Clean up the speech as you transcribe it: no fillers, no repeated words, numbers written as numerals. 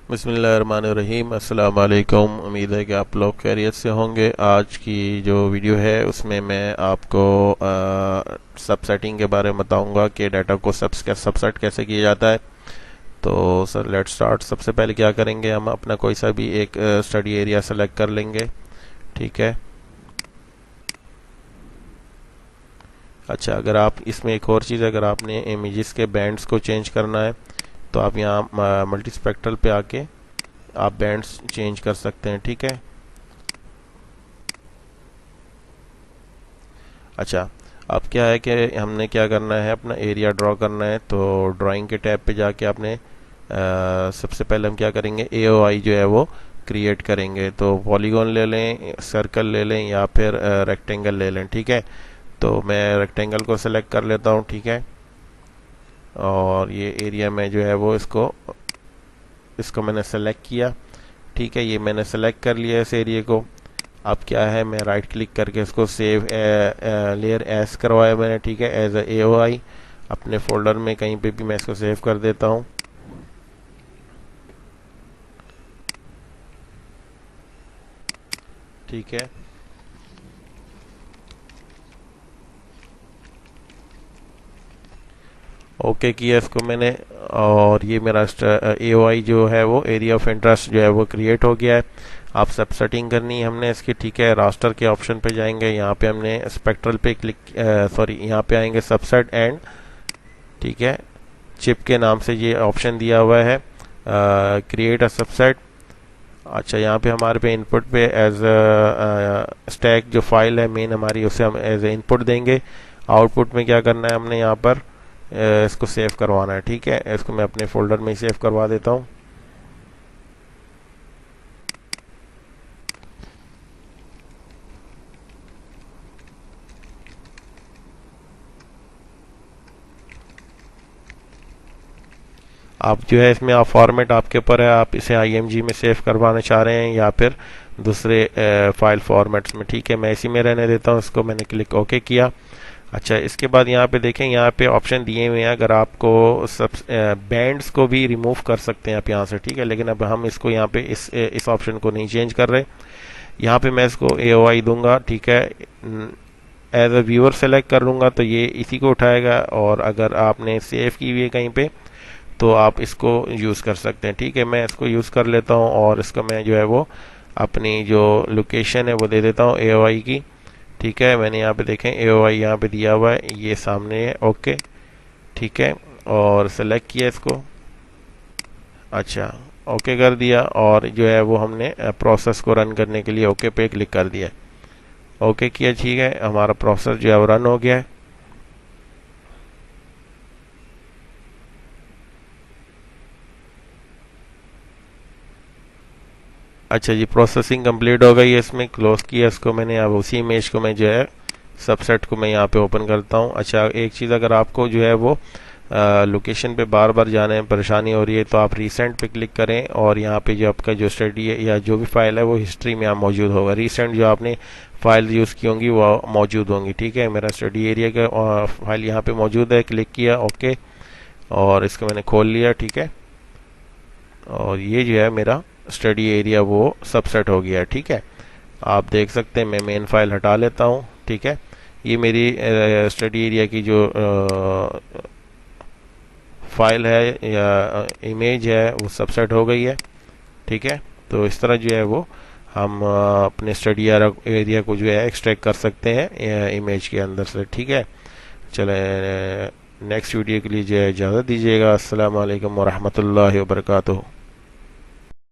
बिस्मिल्लाहिर्रहमानिर्रहीम। अस्सलाम वालेकुम। उम्मीद है कि आप लोग खैरियत से होंगे। आज की जो वीडियो है उसमें मैं आपको सब सेटिंग के बारे में बताऊंगा कि डाटा को सबसेट कैसे किया जाता है। तो सर लेट्स स्टार्ट। सबसे पहले क्या करेंगे, हम अपना कोई सा भी एक स्टडी एरिया सेलेक्ट कर लेंगे। ठीक है। अच्छा, अगर आप इसमें एक और चीज़, अगर आपने इमेजेस के बैंड्स को चेंज करना है तो आप यहाँ मल्टी स्पेक्ट्रल पे आके आप बैंड्स चेंज कर सकते हैं। ठीक है। अच्छा, अब क्या है कि हमने क्या करना है, अपना एरिया ड्रॉ करना है। तो ड्राइंग के टैब पे जाके आपने सबसे पहले हम क्या करेंगे, एओआई जो है वो क्रिएट करेंगे। तो पॉलीगॉन ले लें, सर्कल ले लें या फिर रेक्टेंगल ले लें। ठीक है। तो मैं रेक्टेंगल को सेलेक्ट कर लेता हूँ। ठीक है। और ये एरिया में जो है वो इसको इसको मैंने सेलेक्ट किया। ठीक है, ये मैंने सेलेक्ट कर लिया इस एरिया को। अब क्या है, मैं राइट क्लिक करके इसको सेव लेयर एज करवाया मैंने। ठीक है, एज ए ओ आई अपने फोल्डर में कहीं पे भी मैं इसको सेव कर देता हूँ। ठीक है। ओके किया इसको मैंने। और ये मेरा ए ओ आई जो है वो एरिया ऑफ इंटरेस्ट जो है वो क्रिएट हो गया है। आप सब सेटिंग करनी है हमने इसकी। ठीक है, रास्टर के ऑप्शन पे जाएंगे, यहाँ पे हमने स्पेक्ट्रल पे क्लिक सॉरी यहाँ पे आएंगे सबसेट एंड। ठीक है, चिप के नाम से ये ऑप्शन दिया हुआ है, क्रिएट अ सबसेट। अच्छा, यहाँ पे हमारे पे इनपुट पे एज स्टैक जो फाइल है मेन हमारी, उसे हम एज इनपुट देंगे। आउटपुट में क्या करना है, हमने यहाँ पर इसको सेव करवाना है। ठीक है, इसको मैं अपने फोल्डर में ही सेव करवा देता हूँ। आप जो है इसमें आप फॉर्मेट आपके ऊपर है, आप इसे आईएमजी में सेव करवाना चाह रहे हैं या फिर दूसरे फाइल फॉर्मेट्स में। ठीक है, मैं इसी में रहने देता हूँ इसको। मैंने क्लिक ओके किया। अच्छा, इसके बाद यहाँ पे देखें, यहाँ पे ऑप्शन दिए हुए हैं, अगर आपको सब बैंड्स को भी रिमूव कर सकते हैं आप यहाँ से। ठीक है, लेकिन अब हम इसको यहाँ पे इस ऑप्शन को नहीं चेंज कर रहे। यहाँ पे मैं इसको ए ओ आई दूंगा। ठीक है, एज अ व्यूअर सेलेक्ट कर लूँगा तो ये इसी को उठाएगा। और अगर आपने सेव की हुई है कहीं पे तो आप इसको यूज़ कर सकते हैं। ठीक है, मैं इसको यूज़ कर लेता हूँ और इसका मैं जो है वो अपनी जो लोकेशन है वो दे देता हूँ ए ओ आई की। ठीक है, मैंने यहाँ पे देखें ए ओ आई यहाँ पे दिया हुआ है, ये सामने है। ओके। ठीक है, और सेलेक्ट किया इसको। अच्छा, ओके कर दिया और जो है वो हमने प्रोसेस को रन करने के लिए ओके पे क्लिक कर दिया। ओके किया। ठीक है, हमारा प्रोसेस जो है वो रन हो गया है। अच्छा जी, प्रोसेसिंग कंप्लीट हो गई है, इसमें क्लोज किया इसको मैंने। अब उसी इमेज को मैं जो है सबसेट को मैं यहाँ पे ओपन करता हूँ। अच्छा, एक चीज़, अगर आपको जो है वो लोकेशन पे बार बार जाने में परेशानी हो रही है तो आप रिसेंट पे क्लिक करें और यहाँ पे जो आपका जो स्टडी है या जो भी फाइल है वो हिस्ट्री में यहाँ मौजूद होगा। रिसेंट जो आपने फाइल यूज़ की होंगी वो मौजूद होंगी। ठीक है, मेरा स्टडी एरिया का फाइल यहाँ पे मौजूद है। क्लिक किया ओके और इसको मैंने खोल लिया। ठीक है, और ये जो है मेरा स्टडी एरिया वो सबसेट हो गया है। ठीक है, आप देख सकते हैं। मैं मेन फाइल हटा लेता हूँ। ठीक है, ये मेरी स्टडी एरिया की जो फाइल है या इमेज है वो सबसेट हो गई है। ठीक है, तो इस तरह जो है वो हम अपने स्टडी एरिया को जो है एक्सट्रैक्ट कर सकते हैं इमेज के अंदर से। ठीक है, चले नेक्स्ट वीडियो के लिए जो है इजाज़त दीजिएगा। अस्सलाम वालेकुम वरहमतुल्लाहि वबरकातुहू।